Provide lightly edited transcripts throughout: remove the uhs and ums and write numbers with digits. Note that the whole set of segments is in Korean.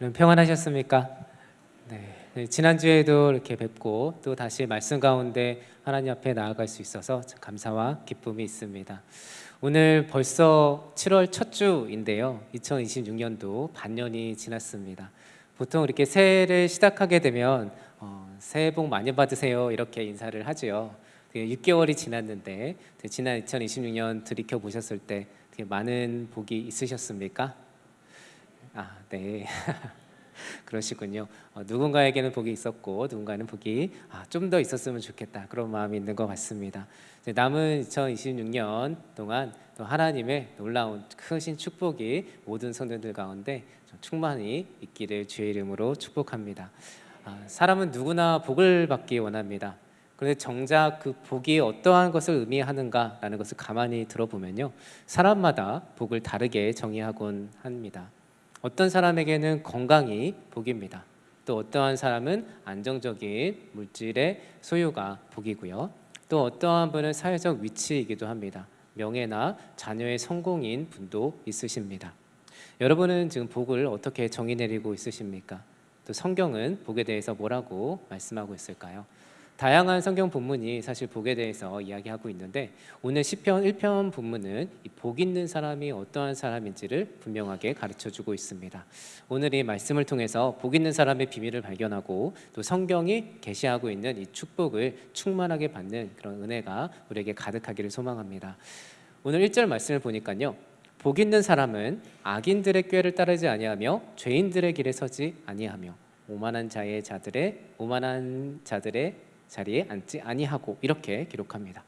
여러분 평안하셨습니까? 네, 지난주에도 이렇게 뵙고 또 다시 말씀 가운데 하나님 앞에 나아갈 수 있어서 참 감사와 기쁨이 있습니다. 오늘 벌써 7월 첫 주인데요. 2026년도 반년이 지났습니다. 보통 이렇게 새해를 시작하게 되면 새해 복 많이 받으세요 이렇게 인사를 하죠. 6개월이 지났는데 지난 2026년 들이켜 보셨을 때 많은 복이 있으셨습니까? 네. 그러시군요. 누군가에게는 복이 있었고 누군가는 복이 좀 더 있었으면 좋겠다 그런 마음이 있는 것 같습니다. 이제 남은 2026년 동안 또 하나님의 놀라운 크신 축복이 모든 성도들 가운데 좀 충만히 있기를 주의 이름으로 축복합니다. 사람은 누구나 복을 받기 원합니다. 그런데 정작 그 복이 어떠한 것을 의미하는가라는 것을 가만히 들어보면요, 사람마다 복을 다르게 정의하곤 합니다. 어떤 사람에게는 건강이 복입니다. 또 어떠한 사람은 안정적인 물질의 소유가 복이고요. 또 어떠한 분은 사회적 위치이기도 합니다. 명예나 자녀의 성공인 분도 있으십니다. 여러분은 지금 복을 어떻게 정의 내리고 있으십니까? 또 성경은 복에 대해서 뭐라고 말씀하고 있을까요? 다양한 성경 본문이 사실 복에 대해서 이야기하고 있는데 오늘 시편 1편 본문은 이 복 있는 사람이 어떠한 사람인지를 분명하게 가르쳐주고 있습니다. 오늘 이 말씀을 통해서 복 있는 사람의 비밀을 발견하고 또 성경이 계시하고 있는 이 축복을 충만하게 받는 그런 은혜가 우리에게 가득하기를 소망합니다. 오늘 1절 말씀을 보니까요, 복 있는 사람은 악인들의 꾀를 따르지 아니하며 죄인들의 길에 서지 아니하며 오만한 자들의 자리에 앉지 아니하고 이렇게 기록합니다.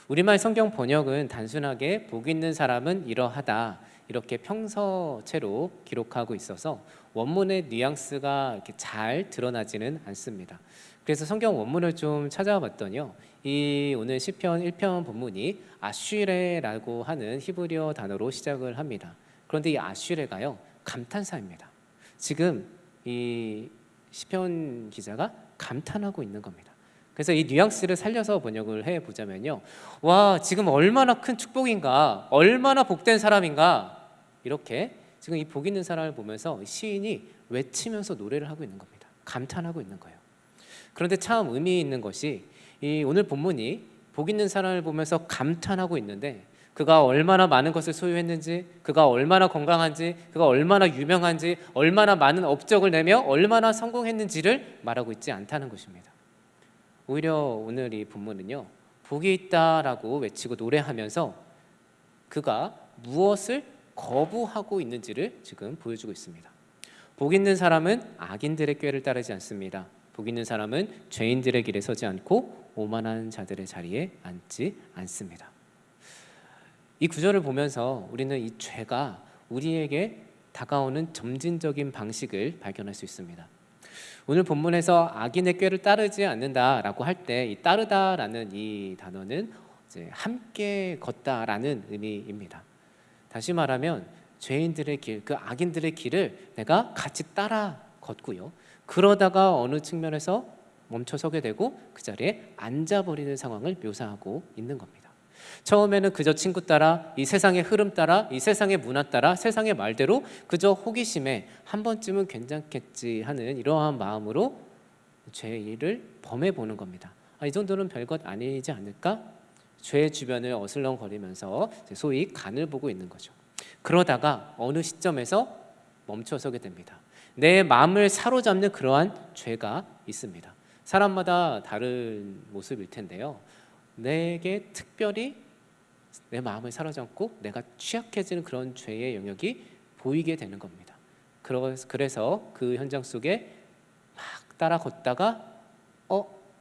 우리말 성경 번역은 단순하게 복 있는 사람은 이러하다 이렇게 평서체로 기록하고 있어서 원문의 뉘앙스가 이렇게 잘 드러나지는 않습니다. 그래서 성경 원문을 좀 찾아봤더니요, 이 오늘 시편 1편 본문이 아쉬레라고 하는 히브리어 단어로 시작을 합니다. 그런데 이 아쉬레가요, 감탄사입니다. 지금 이 시편 기자가 감탄하고 있는 겁니다. 그래서 이 뉘앙스를 살려서 번역을 해보자면요, 와, 지금 얼마나 큰 축복인가, 얼마나 복된 사람인가, 이렇게 지금 이 복 있는 사람을 보면서 시인이 외치면서 노래를 하고 있는 겁니다. 감탄하고 있는 거예요. 그런데 참 의미 있는 것이 이 오늘 본문이 복 있는 사람을 보면서 감탄하고 있는데 그가 얼마나 많은 것을 소유했는지, 그가 얼마나 건강한지, 그가 얼마나 유명한지, 얼마나 많은 업적을 내며 얼마나 성공했는지를 말하고 있지 않다는 것입니다. 오히려 오늘 이 본문은요, 복이 있다라고 외치고 노래하면서 그가 무엇을 거부하고 있는지를 지금 보여주고 있습니다. 복 있는 사람은 악인들의 꾀를 따르지 않습니다. 복 있는 사람은 죄인들의 길에 서지 않고 오만한 자들의 자리에 앉지 않습니다. 이 구절을 보면서 우리는 이 죄가 우리에게 다가오는 점진적인 방식을 발견할 수 있습니다. 오늘 본문에서 악인의 꾀를 따르지 않는다라고 할 때 이 따르다라는 이 단어는 이제 함께 걷다라는 의미입니다. 다시 말하면 죄인들의 길, 그 악인들의 길을 내가 같이 따라 걷고요, 그러다가 어느 측면에서 멈춰서게 되고 그 자리에 앉아버리는 상황을 묘사하고 있는 겁니다. 처음에는 그저 친구 따라, 이 세상의 흐름 따라, 이 세상의 문화 따라, 세상의 말대로 그저 호기심에 한 번쯤은 괜찮겠지 하는 이러한 마음으로 죄를 범해보는 겁니다. 이 정도는 별것 아니지 않을까? 죄 주변을 어슬렁거리면서 소위 간을 보고 있는 거죠. 그러다가 어느 시점에서 멈춰서게 됩니다. 내 마음을 사로잡는 그러한 죄가 있습니다. 사람마다 다른 모습일 텐데요, 내게 특별히 내 마음을 사로잡고 내가 취약해지는 그런 죄의 영역이 보이게 되는 겁니다. 그래서 그 현장 속에 막 따라 걷다가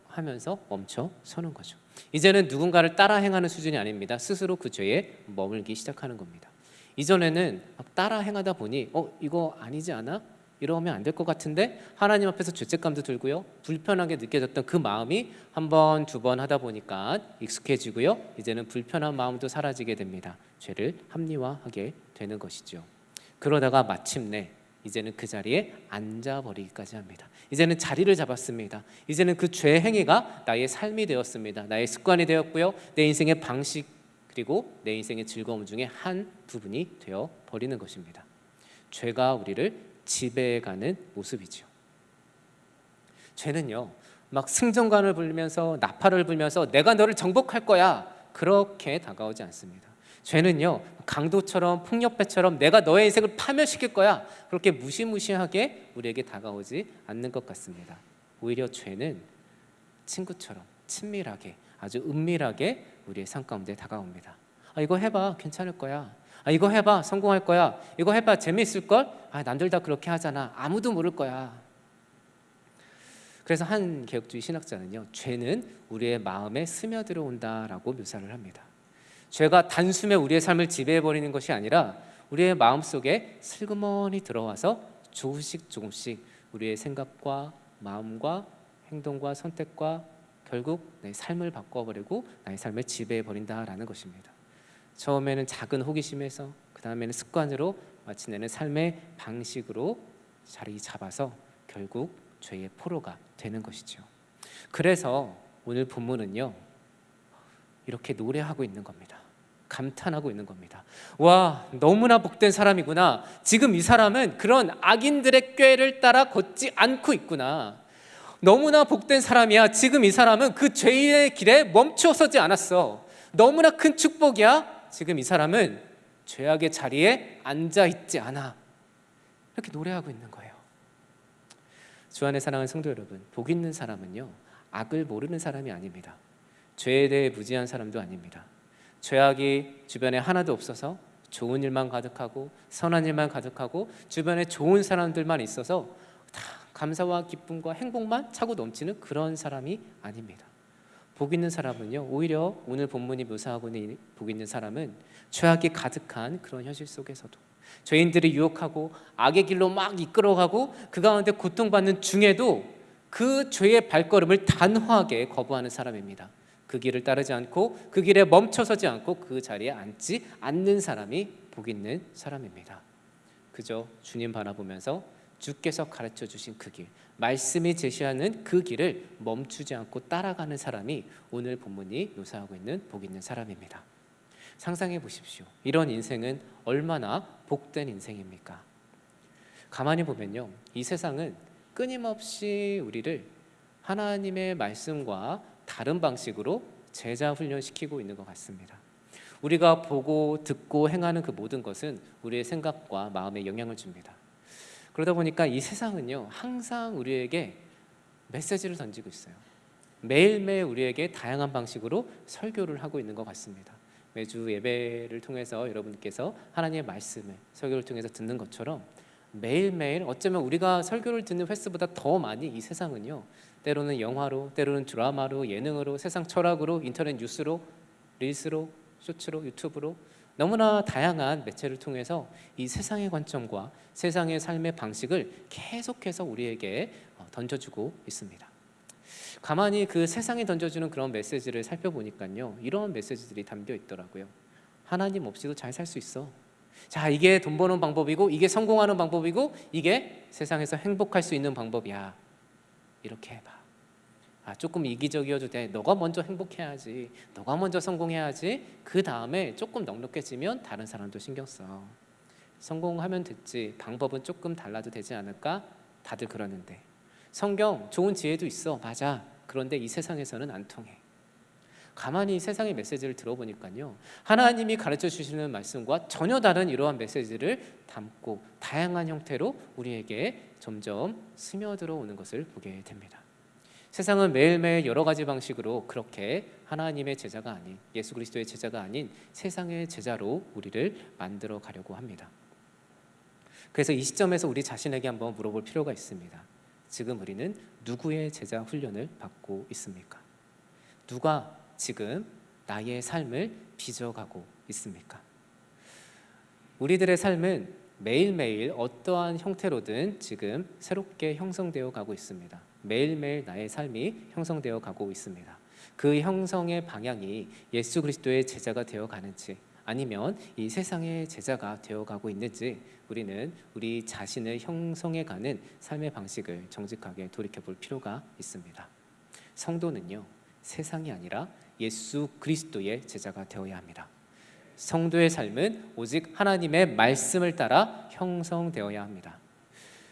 하면서 멈춰 서는 거죠. 이제는 누군가를 따라 행하는 수준이 아닙니다. 스스로 그 죄에 머물기 시작하는 겁니다. 이전에는 막 따라 행하다 보니 이거 아니지 않아? 이러면 안 될 것 같은데 하나님 앞에서 죄책감도 들고요, 불편하게 느껴졌던 그 마음이 한 번, 두 번 하다 보니까 익숙해지고요, 이제는 불편한 마음도 사라지게 됩니다. 죄를 합리화하게 되는 것이죠. 그러다가 마침내 이제는 그 자리에 앉아버리기까지 합니다. 이제는 자리를 잡았습니다. 이제는 그 죄 행위가 나의 삶이 되었습니다. 나의 습관이 되었고요, 내 인생의 방식 그리고 내 인생의 즐거움 중에 한 부분이 되어 버리는 것입니다. 죄가 우리를 지배해가는 모습이죠. 죄는요, 막 승전관을 불면서 나팔을 불면서 내가 너를 정복할 거야, 그렇게 다가오지 않습니다. 죄는요, 강도처럼 폭력배처럼 내가 너의 인생을 파멸시킬 거야, 그렇게 무시무시하게 우리에게 다가오지 않는 것 같습니다. 오히려 죄는 친구처럼 친밀하게, 아주 은밀하게 우리의 삶 가운데 다가옵니다. 이거 해봐, 괜찮을 거야. 이거 해봐, 성공할 거야. 이거 해봐, 재미있을 걸. 남들 다 그렇게 하잖아. 아무도 모를 거야. 그래서 한 개혁주의 신학자는요, 죄는 우리의 마음에 스며들어온다라고 묘사를 합니다. 죄가 단숨에 우리의 삶을 지배해버리는 것이 아니라 우리의 마음속에 슬그머니 들어와서 조금씩 우리의 생각과 마음과 행동과 선택과 결국 내 삶을 바꿔버리고 나의 삶을 지배해버린다라는 것입니다. 처음에는 작은 호기심에서, 그 다음에는 습관으로, 마침내는 삶의 방식으로 자리 잡아서 결국 죄의 포로가 되는 것이죠. 그래서 오늘 본문은요, 이렇게 노래하고 있는 겁니다. 감탄하고 있는 겁니다. 와, 너무나 복된 사람이구나. 지금 이 사람은 그런 악인들의 꾀를 따라 걷지 않고 있구나. 너무나 복된 사람이야. 지금 이 사람은 그 죄의 길에 멈추어서지 않았어. 너무나 큰 축복이야. 지금 이 사람은 죄악의 자리에 앉아있지 않아. 이렇게 노래하고 있는 거예요. 주 안에 사랑하는 성도 여러분, 복 있는 사람은요, 악을 모르는 사람이 아닙니다. 죄에 대해 무지한 사람도 아닙니다. 죄악이 주변에 하나도 없어서 좋은 일만 가득하고 선한 일만 가득하고 주변에 좋은 사람들만 있어서 다 감사와 기쁨과 행복만 차고 넘치는 그런 사람이 아닙니다. 복 있는 사람은요, 오히려 오늘 본문이 묘사하고 있는 복 있는 사람은 죄악이 가득한 그런 현실 속에서도 죄인들이 유혹하고 악의 길로 막 이끌어가고 그 가운데 고통받는 중에도 그 죄의 발걸음을 단호하게 거부하는 사람입니다. 그 길을 따르지 않고 그 길에 멈춰서지 않고 그 자리에 앉지 않는 사람이 복 있는 사람입니다. 그저 주님 바라보면서 주께서 가르쳐 주신 그 길, 말씀이 제시하는 그 길을 멈추지 않고 따라가는 사람이 오늘 본문이 묘사하고 있는 복 있는 사람입니다. 상상해 보십시오. 이런 인생은 얼마나 복된 인생입니까? 가만히 보면요, 이 세상은 끊임없이 우리를 하나님의 말씀과 다른 방식으로 제자 훈련시키고 있는 것 같습니다. 우리가 보고 듣고 행하는 그 모든 것은 우리의 생각과 마음에 영향을 줍니다. 그러다 보니까 이 세상은요, 항상 우리에게 메시지를 던지고 있어요. 매일매일 우리에게 다양한 방식으로 설교를 하고 있는 것 같습니다. 매주 예배를 통해서 여러분께서 하나님의 말씀을 설교를 통해서 듣는 것처럼 매일매일 어쩌면 우리가 설교를 듣는 횟수보다 더 많이 이 세상은요, 때로는 영화로, 때로는 드라마로, 예능으로, 세상 철학으로, 인터넷 뉴스로, 릴스로, 쇼츠로, 유튜브로 너무나 다양한 매체를 통해서 이 세상의 관점과 세상의 삶의 방식을 계속해서 우리에게 던져주고 있습니다. 가만히 그 세상이 던져주는 그런 메시지를 살펴보니까요, 이런 메시지들이 담겨 있더라고요. 하나님 없이도 잘 살 수 있어. 자, 이게 돈 버는 방법이고, 이게 성공하는 방법이고, 이게 세상에서 행복할 수 있는 방법이야. 이렇게 해봐. 조금 이기적이어도 돼. 너가 먼저 행복해야지. 너가 먼저 성공해야지. 그 다음에 조금 넉넉해지면 다른 사람도 신경 써. 성공하면 됐지. 방법은 조금 달라도 되지 않을까? 다들 그러는데. 성경 좋은 지혜도 있어. 맞아. 그런데 이 세상에서는 안 통해. 가만히 세상의 메시지를 들어보니까요, 하나님이 가르쳐 주시는 말씀과 전혀 다른 이러한 메시지를 담고 다양한 형태로 우리에게 점점 스며들어 오는 것을 보게 됩니다. 세상은 매일매일 여러 가지 방식으로 그렇게 하나님의 제자가 아닌, 예수 그리스도의 제자가 아닌 세상의 제자로 우리를 만들어 가려고 합니다. 그래서 이 시점에서 우리 자신에게 한번 물어볼 필요가 있습니다. 지금 우리는 누구의 제자 훈련을 받고 있습니까? 누가 지금 나의 삶을 빚어가고 있습니까? 우리들의 삶은 매일매일 어떠한 형태로든 지금 새롭게 형성되어 가고 있습니다. 매일매일 나의 삶이 형성되어 가고 있습니다. 그 형성의 방향이 예수 그리스도의 제자가 되어 가는지, 아니면 이 세상의 제자가 되어 가고 있는지, 우리는 우리 자신을 형성해 가는 삶의 방식을 정직하게 돌이켜 볼 필요가 있습니다. 성도는요, 세상이 아니라 예수 그리스도의 제자가 되어야 합니다. 성도의 삶은 오직 하나님의 말씀을 따라 형성되어야 합니다.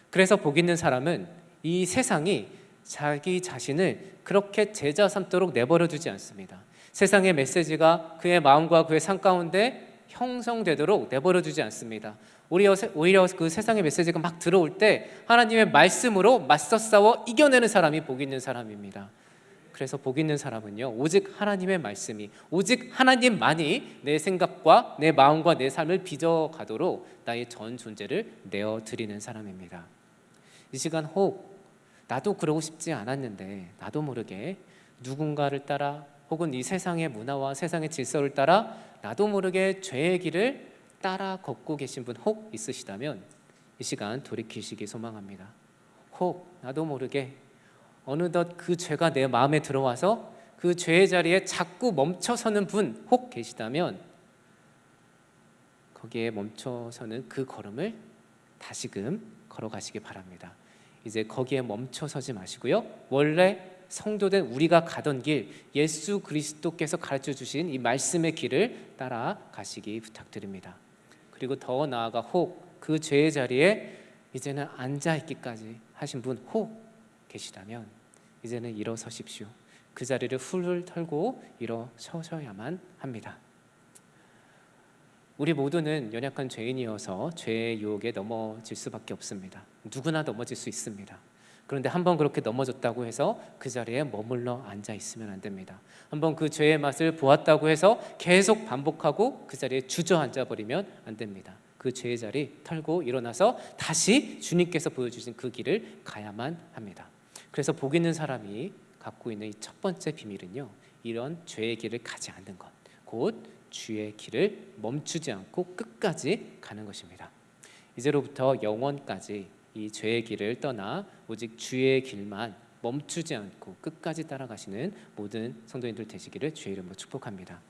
그래서 복 있는 사람은 이 세상이 자기 자신을 그렇게 제자 삼도록 내버려 두지 않습니다. 세상의 메시지가 그의 마음과 그의 삶 가운데 형성되도록 내버려 두지 않습니다. 오히려 그 세상의 메시지가 막 들어올 때 하나님의 말씀으로 맞서 싸워 이겨내는 사람이 복 있는 사람입니다. 그래서 복 있는 사람은요, 오직 하나님의 말씀이, 오직 하나님만이 내 생각과 내 마음과 내 삶을 빚어가도록 나의 전 존재를 내어드리는 사람입니다. 이 시간 혹 나도 그러고 싶지 않았는데 나도 모르게 누군가를 따라 혹은 이 세상의 문화와 세상의 질서를 따라 나도 모르게 죄의 길을 따라 걷고 계신 분 혹 있으시다면 이 시간 돌이키시기 소망합니다. 혹 나도 모르게 어느덧 그 죄가 내 마음에 들어와서 그 죄의 자리에 자꾸 멈춰서는 분 혹 계시다면 거기에 멈춰서는 그 걸음을 다시금 걸어가시기 바랍니다. 이제 거기에 멈춰서지 마시고요, 원래 성도된 우리가 가던 길, 예수 그리스도께서 가르쳐 주신 이 말씀의 길을 따라가시기 부탁드립니다. 그리고 더 나아가 혹 그 죄의 자리에 이제는 앉아있기까지 하신 분 혹 계시다면 이제는 일어서십시오. 그 자리를 훌훌 털고 일어서셔야만 합니다. 우리 모두는 연약한 죄인이어서 죄의 유혹에 넘어질 수밖에 없습니다. 누구나 넘어질 수 있습니다. 그런데 한번 그렇게 넘어졌다고 해서 그 자리에 머물러 앉아 있으면 안 됩니다. 한번 그 죄의 맛을 보았다고 해서 계속 반복하고 그 자리에 주저앉아 버리면 안 됩니다. 그 죄의 자리 털고 일어나서 다시 주님께서 보여주신 그 길을 가야만 합니다. 그래서 복 있는 사람이 갖고 있는 이 첫 번째 비밀은요, 이런 죄의 길을 가지 않는 것, 곧 주의 길을 멈추지 않고 끝까지 가는 것입니다. 이제로부터 영원까지 이 죄의 길을 떠나 오직 주의 길만 멈추지 않고 끝까지 따라가시는 모든 성도님들 되시기를 주의 이름으로 축복합니다.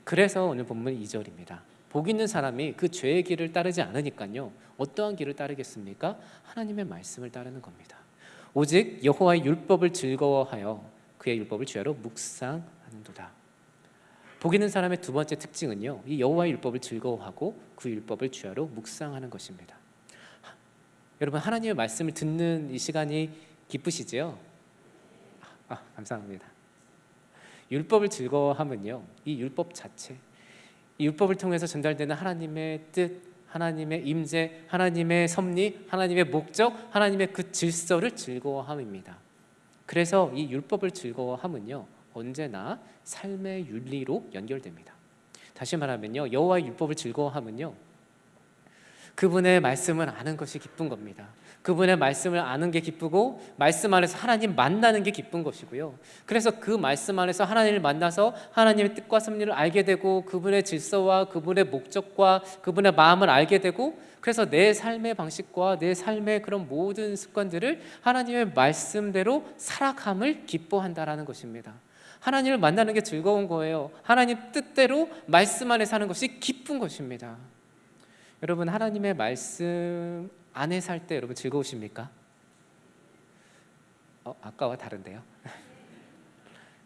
그래서 오늘 본문 2절입니다. 복 있는 사람이 그 죄의 길을 따르지 않으니까요, 어떠한 길을 따르겠습니까? 하나님의 말씀을 따르는 겁니다. 오직 여호와의 율법을 즐거워하여 그의 율법을 주야로 묵상하는도다. 복 있는 사람의 두 번째 특징은요, 이 여호와의 율법을 즐거워하고 그 율법을 주야로 묵상하는 것입니다. 여러분, 하나님의 말씀을 듣는 이 시간이 기쁘시지요? 감사합니다. 율법을 즐거워하면요, 이 율법 자체, 이 율법을 통해서 전달되는 하나님의 뜻, 하나님의 임재, 하나님의 섭리, 하나님의 목적, 하나님의 그 질서를 즐거워함입니다. 그래서 이 율법을 즐거워함은요, 언제나 삶의 윤리로 연결됩니다. 다시 말하면요, 여호와의 율법을 즐거워함은요, 그분의 말씀을 아는 것이 기쁜 겁니다. 그분의 말씀을 아는 게 기쁘고 말씀 안에서 하나님 만나는 게 기쁜 것이고요. 그래서 그 말씀 안에서 하나님을 만나서 하나님의 뜻과 섭리를 알게 되고 그분의 질서와 그분의 목적과 그분의 마음을 알게 되고, 그래서 내 삶의 방식과 내 삶의 그런 모든 습관들을 하나님의 말씀대로 살아감을 기뻐한다라는 것입니다. 하나님을 만나는 게 즐거운 거예요. 하나님 뜻대로 말씀 안에 사는 것이 기쁜 것입니다. 여러분, 하나님의 말씀 안에 살 때 여러분 즐거우십니까? 아까와 다른데요.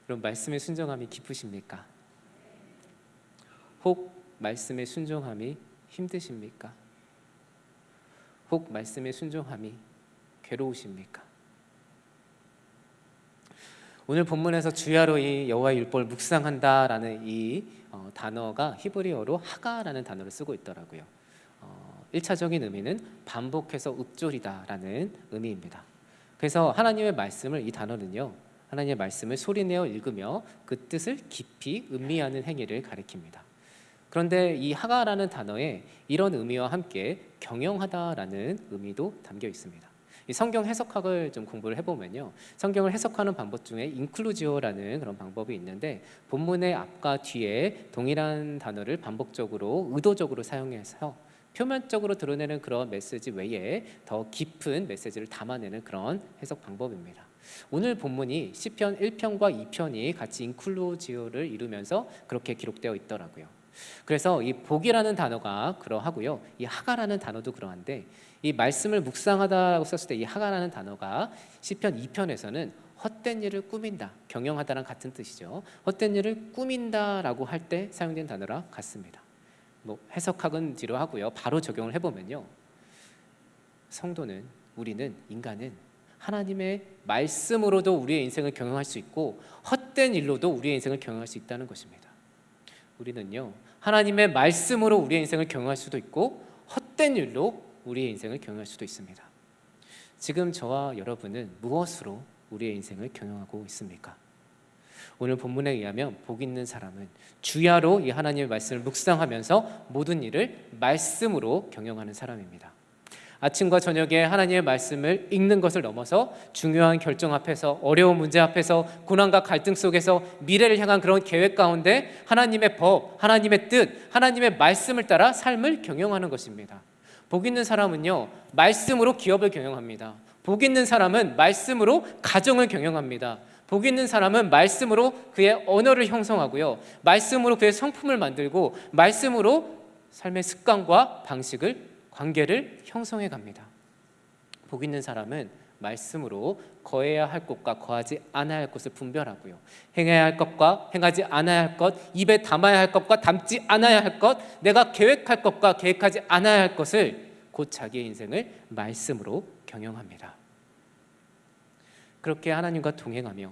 여러분, 말씀의 순종함이 기쁘십니까? 혹 말씀의 순종함이 힘드십니까? 혹 말씀의 순종함이 괴로우십니까? 오늘 본문에서 주야로 이 여호와의 율법을 묵상한다라는 이 단어가 히브리어로 하가라는 단어를 쓰고 있더라고요. 1차적인 의미는 반복해서 읊조리다라는 의미입니다. 그래서 하나님의 말씀을, 이 단어는요, 하나님의 말씀을 소리내어 읽으며 그 뜻을 깊이 음미하는 행위를 가리킵니다. 그런데 이 하가라는 단어에 이런 의미와 함께 경영하다라는 의미도 담겨 있습니다. 이 성경 해석학을 좀 공부를 해보면요, 성경을 해석하는 방법 중에 인클루지오라는 그런 방법이 있는데, 본문의 앞과 뒤에 동일한 단어를 반복적으로 의도적으로 사용해서 표면적으로 드러내는 그런 메시지 외에 더 깊은 메시지를 담아내는 그런 해석 방법입니다. 오늘 본문이 시편 1편과 2편이 같이 인클루지오를 이루면서 그렇게 기록되어 있더라고요. 그래서 이 복이라는 단어가 그러하고요, 이 하가라는 단어도 그러한데, 이 말씀을 묵상하다라고 썼을 때 이 하가라는 단어가 시편 2편에서는 헛된 일을 꾸민다, 경영하다랑 같은 뜻이죠. 헛된 일을 꾸민다라고 할 때 사용된 단어랑 같습니다. 해석학은 뒤로 하고요, 바로 적용을 해보면요, 성도는, 우리는, 인간은 하나님의 말씀으로도 우리의 인생을 경영할 수 있고 헛된 일로도 우리의 인생을 경영할 수 있다는 것입니다. 우리는요, 하나님의 말씀으로 우리의 인생을 경영할 수도 있고 헛된 일로 우리의 인생을 경영할 수도 있습니다. 지금 저와 여러분은 무엇으로 우리의 인생을 경영하고 있습니까? 오늘 본문에 의하면 복 있는 사람은 주야로 이 하나님의 말씀을 묵상하면서 모든 일을 말씀으로 경영하는 사람입니다. 아침과 저녁에 하나님의 말씀을 읽는 것을 넘어서 중요한 결정 앞에서, 어려운 문제 앞에서, 고난과 갈등 속에서 미래를 향한 그런 계획 가운데 하나님의 법, 하나님의 뜻, 하나님의 말씀을 따라 삶을 경영하는 것입니다. 복 있는 사람은요, 말씀으로 기업을 경영합니다. 복 있는 사람은 말씀으로 가정을 경영합니다. 복 있는 사람은 말씀으로 그의 언어를 형성하고요, 말씀으로 그의 성품을 만들고 말씀으로 삶의 습관과 방식을, 관계를 형성해 갑니다. 복 있는 사람은 말씀으로 거해야 할 것과 거하지 않아야 할 것을 분별하고요, 행해야 할 것과 행하지 않아야 할 것, 입에 담아야 할 것과 담지 않아야 할 것, 내가 계획할 것과 계획하지 않아야 할 것을 곧 자기의 인생을 말씀으로 경영합니다. 그렇게 하나님과 동행하며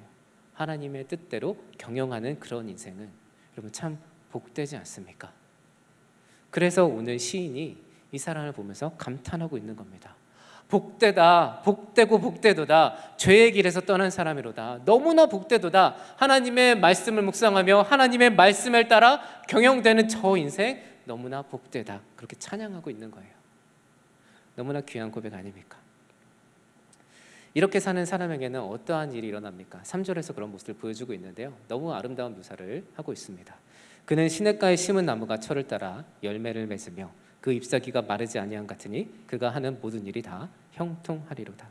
하나님의 뜻대로 경영하는 그런 인생은 여러분 참 복되지 않습니까? 그래서 오늘 시인이 이 사람을 보면서 감탄하고 있는 겁니다. 복되다, 복되고 복되도다, 죄의 길에서 떠난 사람이로다. 너무나 복되도다. 하나님의 말씀을 묵상하며 하나님의 말씀을 따라 경영되는 저 인생 너무나 복되다. 그렇게 찬양하고 있는 거예요. 너무나 귀한 고백 아닙니까? 이렇게 사는 사람에게는 어떠한 일이 일어납니까? 3절에서 그런 모습을 보여주고 있는데요, 너무 아름다운 묘사를 하고 있습니다. 그는 시냇가에 심은 나무가 철을 따라 열매를 맺으며 그 잎사귀가 마르지 아니함 같으니 그가 하는 모든 일이 다 형통하리로다.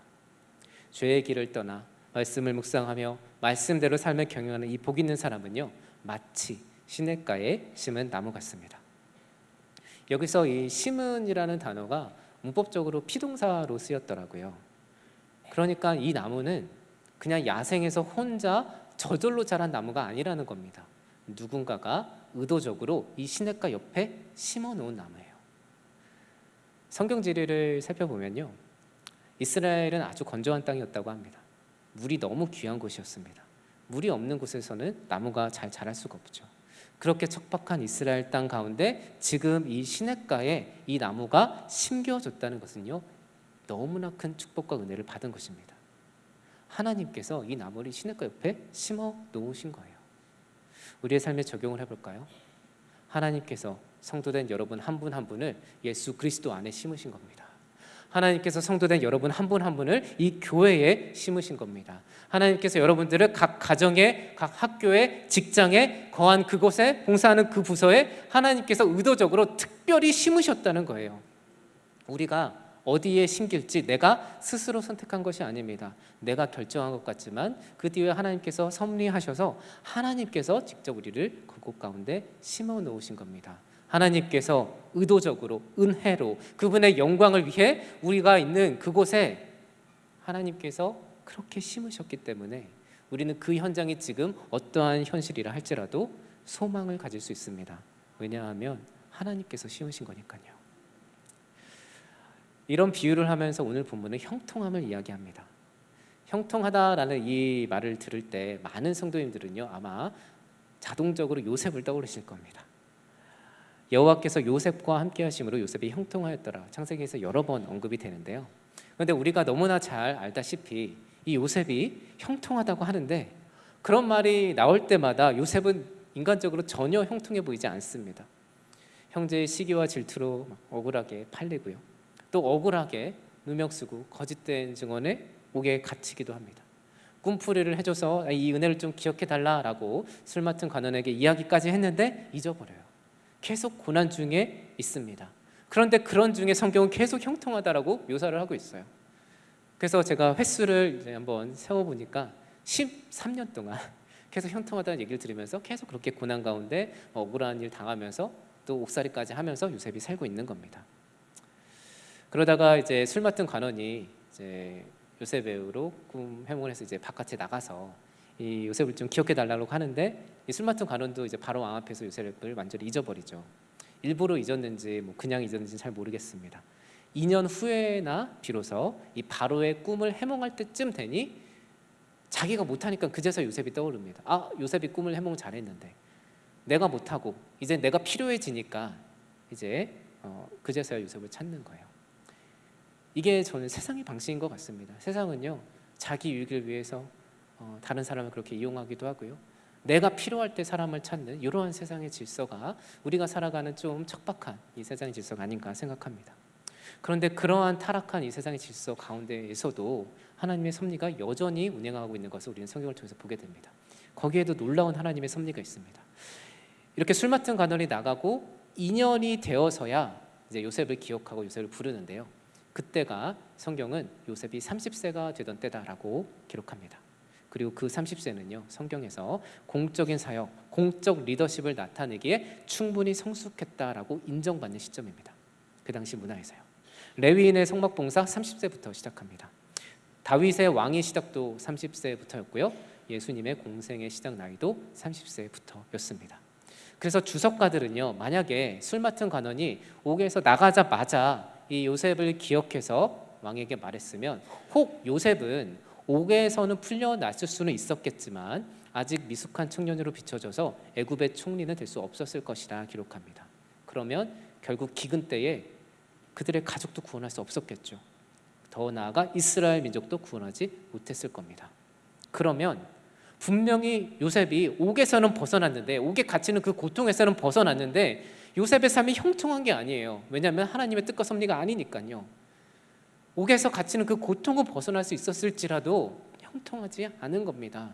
죄의 길을 떠나 말씀을 묵상하며 말씀대로 삶을 경영하는 이 복 있는 사람은요, 마치 시냇가에 심은 나무 같습니다. 여기서 이 심은이라는 단어가 문법적으로 피동사로 쓰였더라고요. 그러니까 이 나무는 그냥 야생에서 혼자 저절로 자란 나무가 아니라는 겁니다. 누군가가 의도적으로 이 시냇가 옆에 심어 놓은 나무예요. 성경 지리를 살펴보면요, 이스라엘은 아주 건조한 땅이었다고 합니다. 물이 너무 귀한 곳이었습니다. 물이 없는 곳에서는 나무가 잘 자랄 수가 없죠. 그렇게 척박한 이스라엘 땅 가운데 지금 이 시냇가에 이 나무가 심겨졌다는 것은요, 너무나 큰 축복과 은혜를 받은 것입니다. 하나님께서 이 나무를 시냇가 옆에 심어 놓으신 거예요. 우리의 삶에 적용을 해볼까요? 하나님께서 성도된 여러분 한 분 한 분을 예수 그리스도 안에 심으신 겁니다. 하나님께서 성도된 여러분 한 분 한 분을 이 교회에 심으신 겁니다. 하나님께서 여러분들을 각 가정에, 각 학교에, 직장에, 거한 그곳에, 봉사하는 그 부서에 하나님께서 의도적으로 특별히 심으셨다는 거예요. 우리가 어디에 심길지 내가 스스로 선택한 것이 아닙니다. 내가 결정한 것 같지만 그 뒤에 하나님께서 섭리하셔서 하나님께서 직접 우리를 그곳 가운데 심어 놓으신 겁니다. 하나님께서 의도적으로 은혜로 그분의 영광을 위해 우리가 있는 그곳에 하나님께서 그렇게 심으셨기 때문에 우리는 그 현장이 지금 어떠한 현실이라 할지라도 소망을 가질 수 있습니다. 왜냐하면 하나님께서 심으신 거니까요. 이런 비유를 하면서 오늘 본문은 형통함을 이야기합니다. 형통하다라는 이 말을 들을 때 많은 성도님들은요, 아마 자동적으로 요셉을 떠오르실 겁니다. 여호와께서 요셉과 함께 하심으로 요셉이 형통하였더라, 창세기에서 여러 번 언급이 되는데요. 그런데 우리가 너무나 잘 알다시피 이 요셉이 형통하다고 하는데 그런 말이 나올 때마다 요셉은 인간적으로 전혀 형통해 보이지 않습니다. 형제의 시기와 질투로 억울하게 팔리고요, 또 억울하게 누명 쓰고 거짓된 증언에 옥에 갇히기도 합니다. 꿈풀이를 해줘서 이 은혜를 좀 기억해달라라고 술 맡은 관원에게 이야기까지 했는데 잊어버려요. 계속 고난 중에 있습니다. 그런데 그런 중에 성경은 계속 형통하다라고 묘사를 하고 있어요. 그래서 제가 횟수를 이제 한번 세워보니까 13년 동안 계속 형통하다는 얘기를 들으면서 계속 그렇게 고난 가운데 억울한 일 당하면서 또 옥살이까지 하면서 요셉이 살고 있는 겁니다. 그러다가 이제 술 맡은 관원이 이제 요셉 배우로 꿈 해몽을 해서 이제 바깥에 나가서 이 요셉을 좀 기억해 달라고 하는데 이 술 맡은 관원도 이제 바로 왕 앞에서 요셉을 완전히 잊어버리죠. 일부러 잊었는지 뭐 그냥 잊었는지 잘 모르겠습니다. 2년 후에나 비로소 이 바로의 꿈을 해몽할 때쯤 되니 자기가 못하니까 그제서 요셉이 떠오릅니다. 아, 요셉이 꿈을 해몽 잘했는데 내가 못하고 이제 내가 필요해지니까 이제 그제서야 요셉을 찾는 거예요. 이게 저는 세상의 방식인 것 같습니다. 세상은요, 자기 유익을 위해서 다른 사람을 그렇게 이용하기도 하고요, 내가 필요할 때 사람을 찾는 이러한 세상의 질서가 우리가 살아가는 좀 척박한 이 세상의 질서가 아닌가 생각합니다. 그런데 그러한 타락한 이 세상의 질서 가운데에서도 하나님의 섭리가 여전히 운행하고 있는 것을 우리는 성경을 통해서 보게 됩니다. 거기에도 놀라운 하나님의 섭리가 있습니다. 이렇게 술 맡은 간원이 나가고 2년이 되어서야 이제 요셉을 기억하고 요셉을 부르는데요, 그때가 성경은 요셉이 30세가 되던 때다라고 기록합니다. 그리고 그 30세는요, 성경에서 공적인 사역, 공적 리더십을 나타내기에 충분히 성숙했다라고 인정받는 시점입니다. 그 당시 문화에서요. 레위인의 성막봉사 30세부터 시작합니다. 다윗의 왕의 시작도 30세부터였고요, 예수님의 공생의 시작 나이도 30세부터였습니다. 그래서 주석가들은요, 만약에 술 맡은 관원이 옥에서 나가자마자 이 요셉을 기억해서 왕에게 말했으면 혹 요셉은 옥에서는 풀려났을 수는 있었겠지만 아직 미숙한 청년으로 비춰져서 애굽의 총리는 될 수 없었을 것이라 기록합니다. 그러면 결국 기근 때에 그들의 가족도 구원할 수 없었겠죠. 더 나아가 이스라엘 민족도 구원하지 못했을 겁니다. 그러면 분명히 요셉이 옥에서는 벗어났는데, 옥에 갇히는 그 고통에서는 벗어났는데 요셉의 삶이 형통한 게 아니에요. 왜냐하면 하나님의 뜻과 섭리가 아니니까요. 옥에서 갇히는 그 고통을 벗어날 수 있었을지라도 형통하지 않은 겁니다.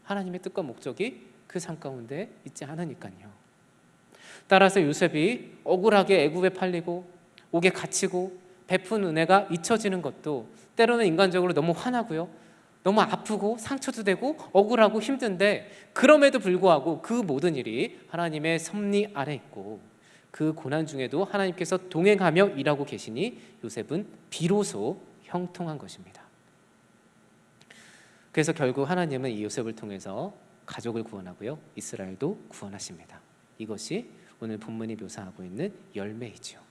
하나님의 뜻과 목적이 그 삶 가운데 있지 않으니까요. 따라서 요셉이 억울하게 애굽에 팔리고 옥에 갇히고 베푼 은혜가 잊혀지는 것도 때로는 인간적으로 너무 화나고요, 너무 아프고 상처도 되고 억울하고 힘든데, 그럼에도 불구하고 그 모든 일이 하나님의 섭리 아래 있고 그 고난 중에도 하나님께서 동행하며 일하고 계시니 요셉은 비로소 형통한 것입니다. 그래서 결국 하나님은 이 요셉을 통해서 가족을 구원하고요, 이스라엘도 구원하십니다. 이것이 오늘 본문이 묘사하고 있는 열매이죠.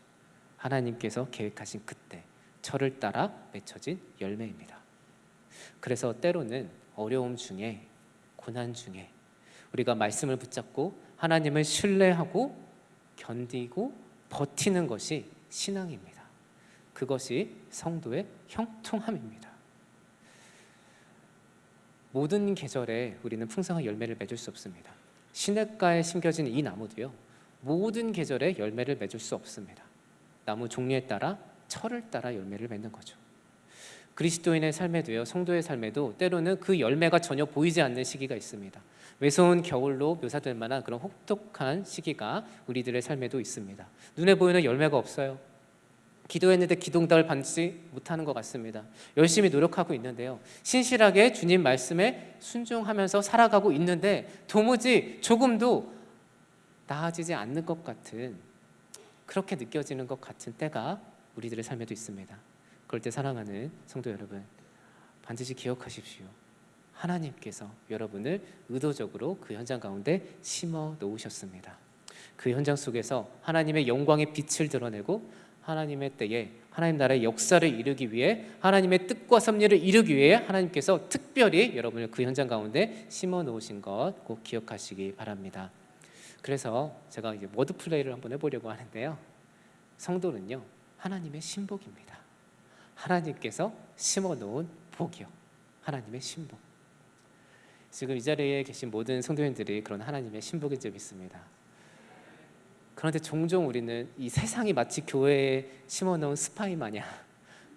하나님께서 계획하신 그때 철을 따라 맺혀진 열매입니다. 그래서 때로는 어려움 중에, 고난 중에 우리가 말씀을 붙잡고 하나님을 신뢰하고 견디고 버티는 것이 신앙입니다. 그것이 성도의 형통함입니다. 모든 계절에 우리는 풍성한 열매를 맺을 수 없습니다. 시냇가에 심겨진 이 나무도요, 모든 계절에 열매를 맺을 수 없습니다. 나무 종류에 따라, 철을 따라 열매를 맺는 거죠. 그리스도인의 삶에도요, 성도의 삶에도 때로는 그 열매가 전혀 보이지 않는 시기가 있습니다. 매서운 겨울로 묘사될 만한 그런 혹독한 시기가 우리들의 삶에도 있습니다. 눈에 보이는 열매가 없어요. 기도했는데 기도응답을 받지 못하는 것 같습니다. 열심히 노력하고 있는데요, 신실하게 주님 말씀에 순종하면서 살아가고 있는데 도무지 조금도 나아지지 않는 것 같은, 그렇게 느껴지는 것 같은 때가 우리들의 삶에도 있습니다. 그럴 때 사랑하는 성도 여러분, 반드시 기억하십시오. 하나님께서 여러분을 의도적으로 그 현장 가운데 심어 놓으셨습니다. 그 현장 속에서 하나님의 영광의 빛을 드러내고 하나님의 때에 하나님 나라의 역사를 이루기 위해, 하나님의 뜻과 섭리를 이루기 위해 하나님께서 특별히 여러분을 그 현장 가운데 심어 놓으신 것 꼭 기억하시기 바랍니다. 그래서 제가 이제 워드 플레이를 한번 해보려고 하는데요, 성도는요, 하나님의 신복입니다. 하나님께서 심어 놓은 복이요, 하나님의 신복. 지금 이 자리에 계신 모든 성도님들이 그런 하나님의 신복인 줄 믿습니다. 그런데 종종 우리는 이 세상이 마치 교회에 심어놓은 스파이 마냥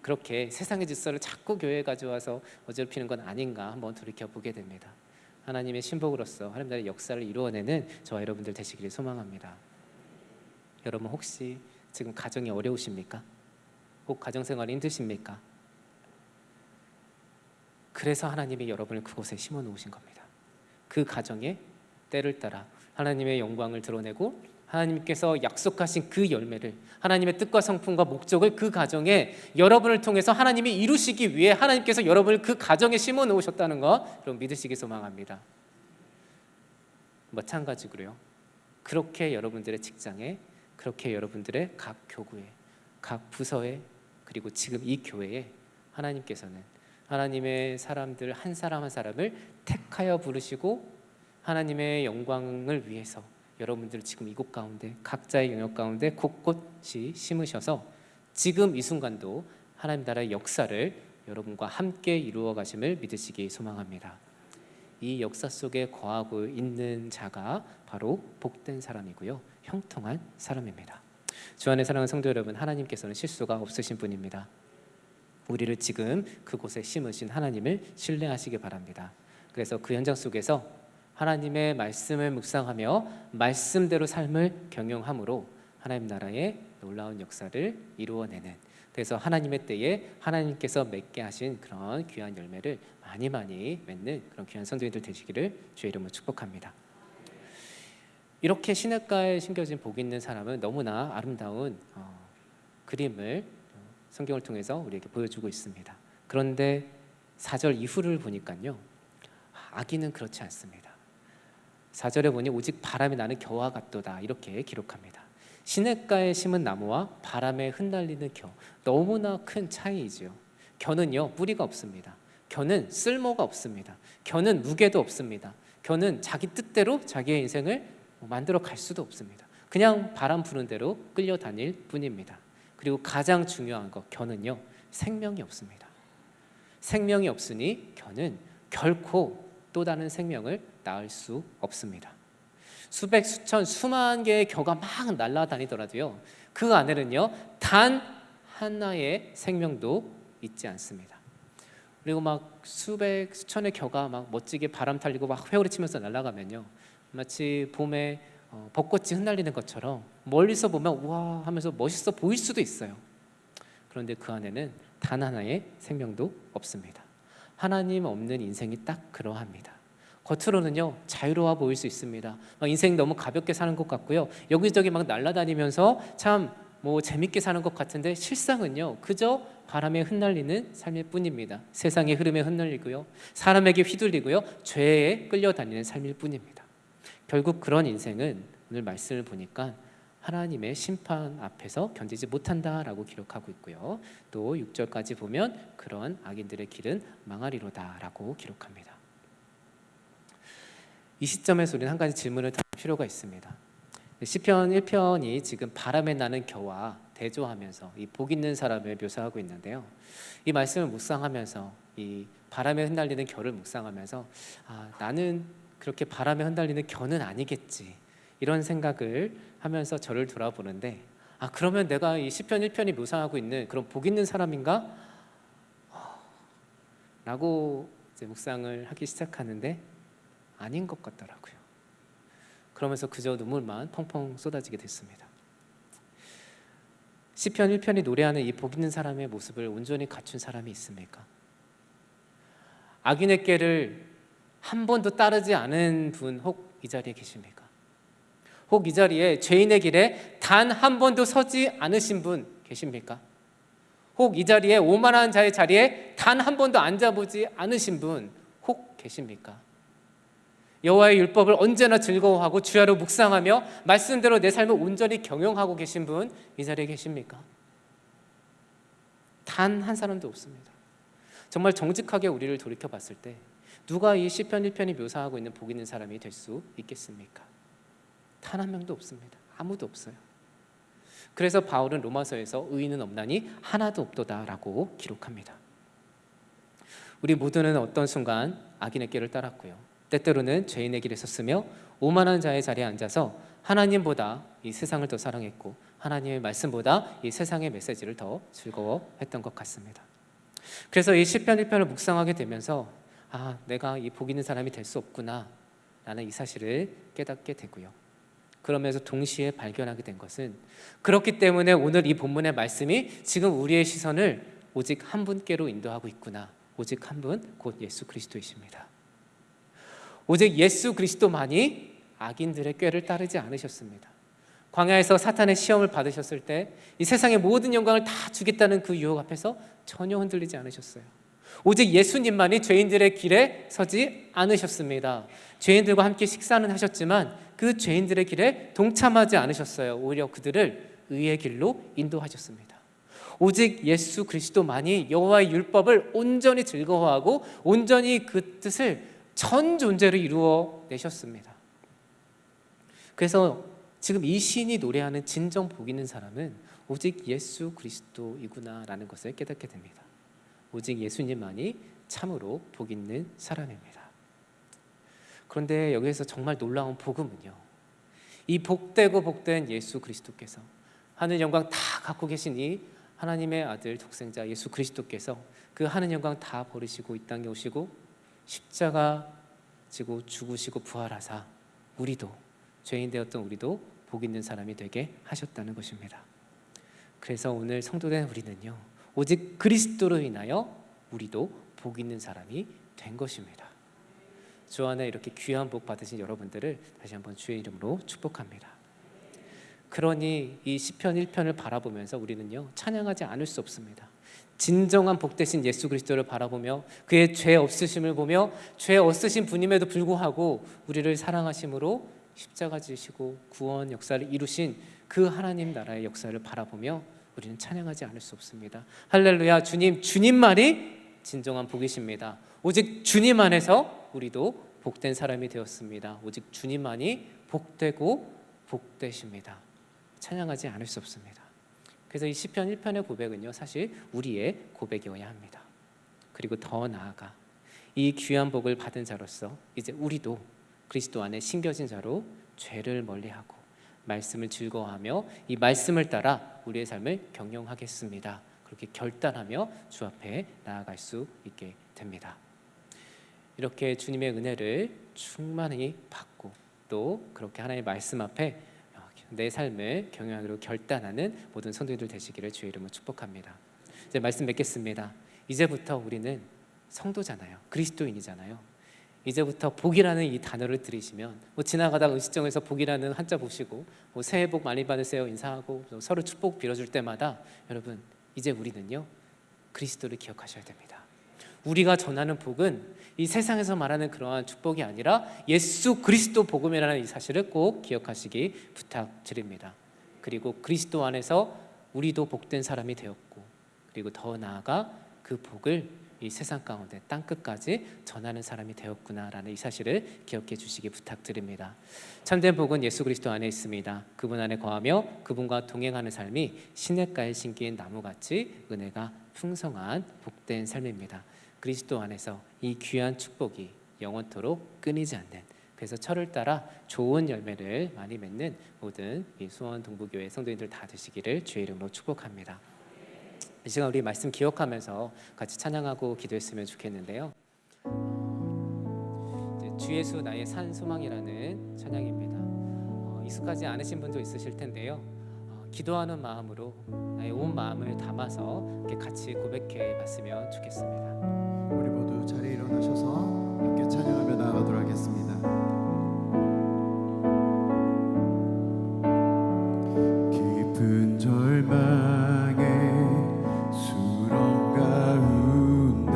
그렇게 세상의 질서를 자꾸 교회에 가져와서 어지럽히는 건 아닌가 한번 돌이켜보게 됩니다. 하나님의 신복으로서 하나님 나라의 역사를 이루어내는 저와 여러분들 되시기를 소망합니다. 여러분 혹시 지금 가정이 어려우십니까? 혹 가정생활이 힘드십니까? 그래서 하나님이 여러분을 그곳에 심어 놓으신 겁니다. 그 가정에 때를 따라 하나님의 영광을 드러내고 하나님께서 약속하신 그 열매를, 하나님의 뜻과 성품과 목적을 그 가정에 여러분을 통해서 하나님이 이루시기 위해 하나님께서 여러분을 그 가정에 심어 놓으셨다는 것 여러분 믿으시기 소망합니다. 마찬가지로요, 그렇게 여러분들의 직장에, 그렇게 여러분들의 각 교구에, 각 부서에, 그리고 지금 이 교회에 하나님께서는 하나님의 사람들 한 사람 한 사람을 택하여 부르시고 하나님의 영광을 위해서 여러분들 지금 이곳 가운데 각자의 영역 가운데 곳곳이 심으셔서 지금 이 순간도 하나님 나라의 역사를 여러분과 함께 이루어 가심을 믿으시기 소망합니다. 이 역사 속에 거하고 있는 자가 바로 복된 사람이고요, 형통한 사람입니다. 주 안에 사랑하는 성도 여러분, 하나님께서는 실수가 없으신 분입니다. 우리를 지금 그곳에 심으신 하나님을 신뢰하시기 바랍니다. 그래서 그 현장 속에서 하나님의 말씀을 묵상하며 말씀대로 삶을 경영함으로 하나님 나라의 놀라운 역사를 이루어내는, 그래서 하나님의 때에 하나님께서 맺게 하신 그런 귀한 열매를 많이 맺는 그런 귀한 성도님들 되시기를 주의 이름으로 축복합니다. 이렇게 시냇가에 심겨진 복 있는 사람은 너무나 아름다운 그림을 성경을 통해서 우리에게 보여주고 있습니다. 그런데 4절 이후를 보니까요, 아기는 그렇지 않습니다. 4절에 보니 오직 바람이 나는 겨와 같도다 이렇게 기록합니다. 시냇가에 심은 나무와 바람에 흩날리는 겨, 너무나 큰 차이이지요. 겨는요 뿌리가 없습니다. 겨는 쓸모가 없습니다. 겨는 무게도 없습니다. 겨는 자기 뜻대로 자기의 인생을 만들어 갈 수도 없습니다. 그냥 바람 부는 대로 끌려다닐 뿐입니다. 그리고 가장 중요한 것, 겨는요 생명이 없습니다. 생명이 없으니 겨는 결코 또 다른 생명을 낳을 수 없습니다. 수백, 수천, 수만 개의 겨가 막 날아다니더라도요, 그 안에는요 단 하나의 생명도 있지 않습니다. 그리고 막 수백, 수천의 겨가 막 멋지게 바람 탈리고 막 회오리치면서 날아가면요, 마치 봄에 벚꽃이 흩날리는 것처럼 멀리서 보면 우와 하면서 멋있어 보일 수도 있어요. 그런데 그 안에는 단 하나의 생명도 없습니다. 하나님 없는 인생이 딱 그러합니다. 겉으로는요 자유로워 보일 수 있습니다. 막 인생 너무 가볍게 사는 것 같고요, 여기저기 막 날아다니면서 참 뭐 재밌게 사는 것 같은데 실상은요 그저 바람에 흩날리는 삶일 뿐입니다. 세상의 흐름에 흩날리고요, 사람에게 휘둘리고요, 죄에 끌려다니는 삶일 뿐입니다. 결국 그런 인생은 오늘 말씀을 보니까 하나님의 심판 앞에서 견디지 못한다라고 기록하고 있고요, 또 6절까지 보면 그런 악인들의 길은 망하리로다라고 기록합니다. 이 시점에서 우리는 한 가지 질문을 할 필요가 있습니다. 시편 1편이 지금 바람에 나는 겨와 대조하면서 이 복 있는 사람을 묘사하고 있는데요, 이 말씀을 묵상하면서 이 바람에 흩날리는 겨를 묵상하면서 나는 그렇게 바람에 흩날리는 겨는 아니겠지, 이런 생각을 하면서 저를 돌아보는데, 그러면 내가 이 시편 1편이 묘사하고 있는 그런 복 있는 사람인가? 라고 이제 묵상을 하기 시작하는데 아닌 것 같더라고요. 그러면서 그저 눈물만 펑펑 쏟아지게 됐습니다. 시편 1편이 노래하는 이 복 있는 사람의 모습을 온전히 갖춘 사람이 있습니까? 악인의 꾀를 한 번도 따르지 않은 분 혹 이 자리에 계십니까? 혹 이 자리에 죄인의 길에 단 한 번도 서지 않으신 분 계십니까? 혹 이 자리에 오만한 자의 자리에 단 한 번도 앉아보지 않으신 분 혹 계십니까? 여호와의 율법을 언제나 즐거워하고 주야로 묵상하며 말씀대로 내 삶을 온전히 경영하고 계신 분 이 자리에 계십니까? 단 한 사람도 없습니다. 정말 정직하게 우리를 돌이켜 봤을 때 누가 이 시편 1편이 묘사하고 있는 복 있는 사람이 될 수 있겠습니까? 단 한 명도 없습니다. 아무도 없어요. 그래서 바울은 로마서에서 의인은 없나니 하나도 없도다라고 기록합니다. 우리 모두는 어떤 순간 악인의 길을 따랐고요, 때때로는 죄인의 길에 섰으며 오만한 자의 자리에 앉아서 하나님보다 이 세상을 더 사랑했고 하나님의 말씀보다 이 세상의 메시지를 더 즐거워했던 것 같습니다. 그래서 이 시편 1편을 묵상하게 되면서 내가 이 복 있는 사람이 될 수 없구나 라는 이 사실을 깨닫게 되고요, 그러면서 동시에 발견하게 된 것은, 그렇기 때문에 오늘 이 본문의 말씀이 지금 우리의 시선을 오직 한 분께로 인도하고 있구나, 오직 한 분, 곧 예수 그리스도이십니다. 오직 예수 그리스도만이 악인들의 꾀를 따르지 않으셨습니다. 광야에서 사탄의 시험을 받으셨을 때 이 세상의 모든 영광을 다 주겠다는 그 유혹 앞에서 전혀 흔들리지 않으셨어요. 오직 예수님만이 죄인들의 길에 서지 않으셨습니다. 죄인들과 함께 식사는 하셨지만 그 죄인들의 길에 동참하지 않으셨어요. 오히려 그들을 의의 길로 인도하셨습니다. 오직 예수 그리스도만이 여호와의 율법을 온전히 즐거워하고 온전히 그 뜻을 전 존재로 이루어 내셨습니다. 그래서 지금 이 시인이 노래하는 진정 복 있는 사람은 오직 예수 그리스도이구나라는 것을 깨닫게 됩니다. 오직 예수님만이 참으로 복 있는 사람입니다. 그런데 여기에서 정말 놀라운 복음은요, 이 복되고 복된 예수 그리스도께서 하늘 영광 다 갖고 계신 이 하나님의 아들 독생자 예수 그리스도께서 그 하늘 영광 다 버리시고 이 땅에 오시고 십자가 지고 죽으시고 부활하사 우리도, 죄인 되었던 우리도 복 있는 사람이 되게 하셨다는 것입니다. 그래서 오늘 성도된 우리는요, 오직 그리스도로 인하여 우리도 복 있는 사람이 된 것입니다. 주 안에 이렇게 귀한 복 받으신 여러분들을 다시 한번 주의 이름으로 축복합니다. 그러니 이 시편 1편을 바라보면서 우리는요, 찬양하지 않을 수 없습니다. 진정한 복되신 예수 그리스도를 바라보며 그의 죄 없으심을 보며 죄 없으신 분임에도 불구하고 우리를 사랑하심으로 십자가 지시고 구원 역사를 이루신 그 하나님 나라의 역사를 바라보며 우리는 찬양하지 않을 수 없습니다. 할렐루야. 주님만이 진정한 복이십니다. 오직 주님 안에서 우리도 복된 사람이 되었습니다. 오직 주님만이 복되고 복되십니다. 찬양하지 않을 수 없습니다. 그래서 이 시편 1편의 고백은요, 사실 우리의 고백이어야 합니다. 그리고 더 나아가 이 귀한 복을 받은 자로서 이제 우리도 그리스도 안에 심겨진 자로 죄를 멀리하고 말씀을 즐거워하며 이 말씀을 따라 우리의 삶을 경영하겠습니다. 그렇게 결단하며 주 앞에 나아갈 수 있게 됩니다. 이렇게 주님의 은혜를 충만히 받고 또 그렇게 하나님의 말씀 앞에 내 삶을 경영하기로 결단하는 모든 성도들 되시기를 주의 이름으로 축복합니다. 이제 말씀 맺겠습니다. 이제부터 우리는 성도잖아요. 그리스도인이잖아요. 이제부터 복이라는 이 단어를 들으시면 지나가다가 음식점에서 복이라는 한자 보시고 새해 복 많이 받으세요 인사하고 서로 축복 빌어줄 때마다 여러분, 이제 우리는요, 그리스도를 기억하셔야 됩니다. 우리가 전하는 복은 이 세상에서 말하는 그러한 축복이 아니라 예수 그리스도 복음이라는 이 사실을 꼭 기억하시기 부탁드립니다. 그리고 그리스도 안에서 우리도 복된 사람이 되었고, 그리고 더 나아가 그 복을 이 세상 가운데 땅끝까지 전하는 사람이 되었구나라는 이 사실을 기억해 주시기 부탁드립니다. 참된 복은 예수 그리스도 안에 있습니다. 그분 안에 거하며 그분과 동행하는 삶이 시냇가에 심긴 나무같이 은혜가 풍성한 복된 삶입니다. 그리스도 안에서 이 귀한 축복이 영원토록 끊이지 않는, 그래서 철을 따라 좋은 열매를 많이 맺는 모든 이 수원 동부교회 성도님들 다 되시기를 주의 이름으로 축복합니다. 이 시간 우리 말씀 기억하면서 같이 찬양하고 기도했으면 좋겠는데요. 주 예수 나의 산 소망이라는 찬양입니다. 익숙하지 않으신 분도 있으실 텐데요. 기도하는 마음으로 나의 온 마음을 담아서 이렇게 같이 고백해 봤으면 좋겠습니다. 우리 모두 자리에 일어나셔서 함께 찬양하며 나아가도록 하겠습니다. 깊은 절망의 수렁 가운데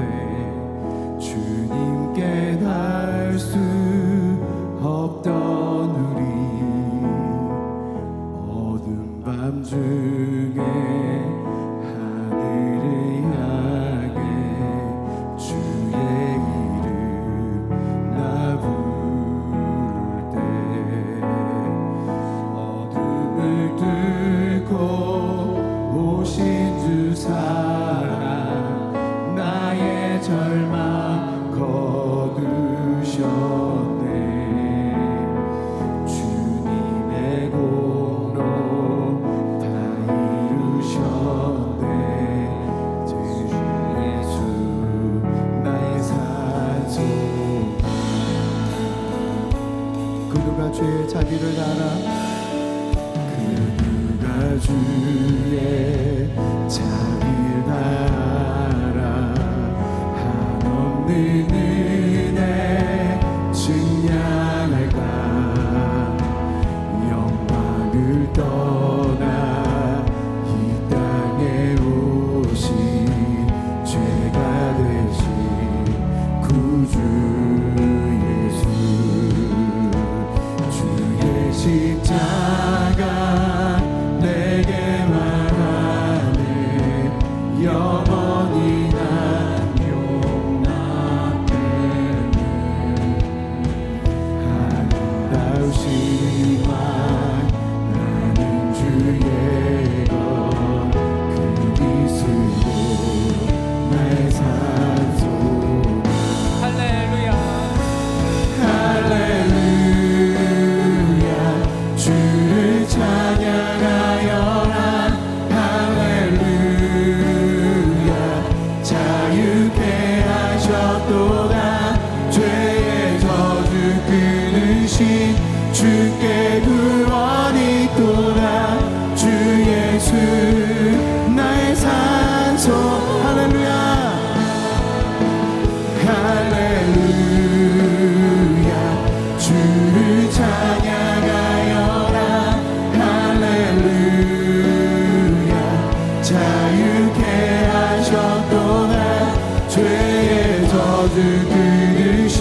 주님께 닿을 수 없던 우리, 어두운 밤 중에 하늘을 향해 주의 이름 나 부를 때, 어둠을 뚫고 오신 주 사랑 나의 절망 거두셨네. 주님의 공로 다 이루셨네. 주 예수 나의 산소망. 그 누가 주의 자비를 알아? 그 누가 주의 자비를 알아? 한없는 은혜 증량할까? 영광을 떠나 이 땅에 오신 죄가 되신 구주 예수, 주의 십자가 내게 말하네. 영원히 난 용납되네. 아름다우시만 나는 주의 것 그리스도 나의 산소. 할렐루야. 할렐루야 주를 찬양하여라. 할렐루야 자유케 하셨도다. 죄의 저주 끊으신 주께 구원이 있도다. 주 예수 나의 산소. 할렐루야 할렐루야 주를 찬양하여라. 할렐루야 자유케 하셨도다. 죄의 저주 끊으신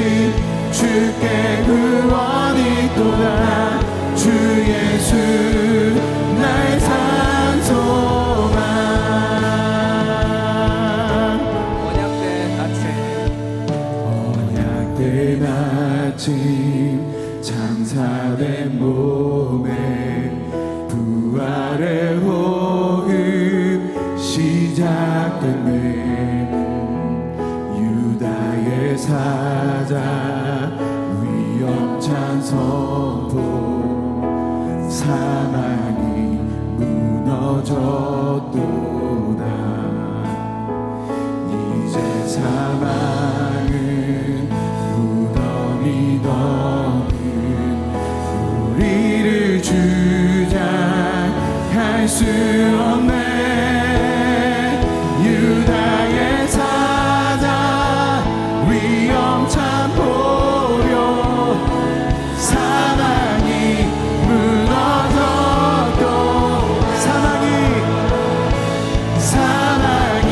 주께 구원이 있도다. 주 예수 나의 산소만. 언약된 아침 언약된 아침 장사된 몸에 부활의 호흡 시작됐네. 유다의 사자 위험찬 선포. 사망이 무너졌도다. 이제 사망은 무덤이 너는 우리를 주장할 수 없네. 유다의 사자 위험찬 포효. 사망이 무너졌도. 사망이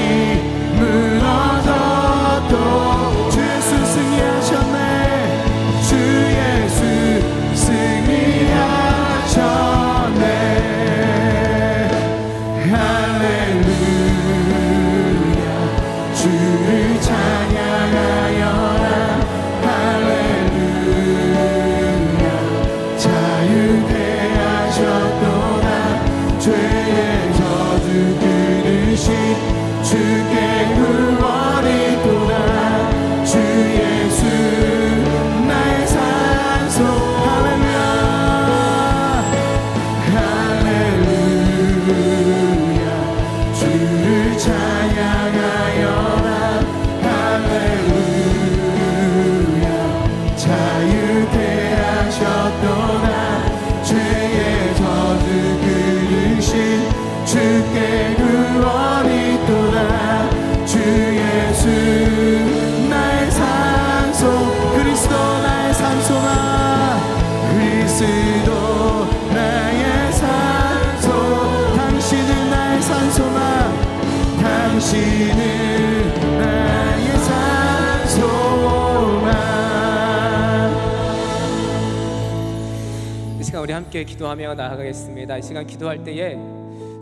무너졌도 주 예수 승리하셨네. 주 예수 승리하셨네. 할렐루야 주를 찬양하여라. 할렐루야 자유케 하셨도다. 죄의 저주 끊으신 주께 구원이 있도다. 주 예수 나의 산소. 할렐루야 할렐루야 주를 찬양하여라. 할렐루야 자유케 하셨도다. 죄의 저주 끊으신 주께 구원이 있도다. 주 예수 나의 산소. 그리스도 나의 산소나. 그리스도 나의 산소. 당신은 나의 산소나. 당신은 나의 산소나. 이 시간 우리 함께 기도하며 나아가겠습니다. 이 시간 기도할 때에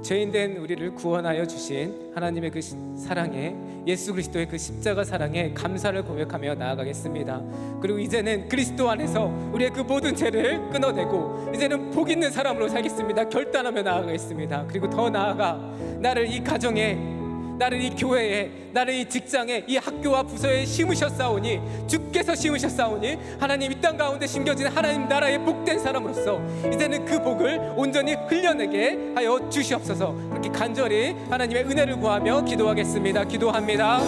죄인된 우리를 구원하여 주신 하나님의 그 사랑에, 예수 그리스도의 그 십자가 사랑에 감사를 고백하며 나아가겠습니다. 그리고 이제는 그리스도 안에서 우리의 그 모든 죄를 끊어내고 이제는 복 있는 사람으로 살겠습니다. 결단하며 나아가겠습니다. 그리고 더 나아가 나를 이 가정에, 나를 이 교회에, 나를 이 직장에, 이 학교와 부서에 심으셨사오니, 주께서 심으셨사오니 하나님 이 땅 가운데 심겨진 하나님 나라의 복된 사람으로서 이제는 그 복을 온전히 흘려내게 하여 주시옵소서. 그렇게 간절히 하나님의 은혜를 구하며 기도하겠습니다. 기도합니다.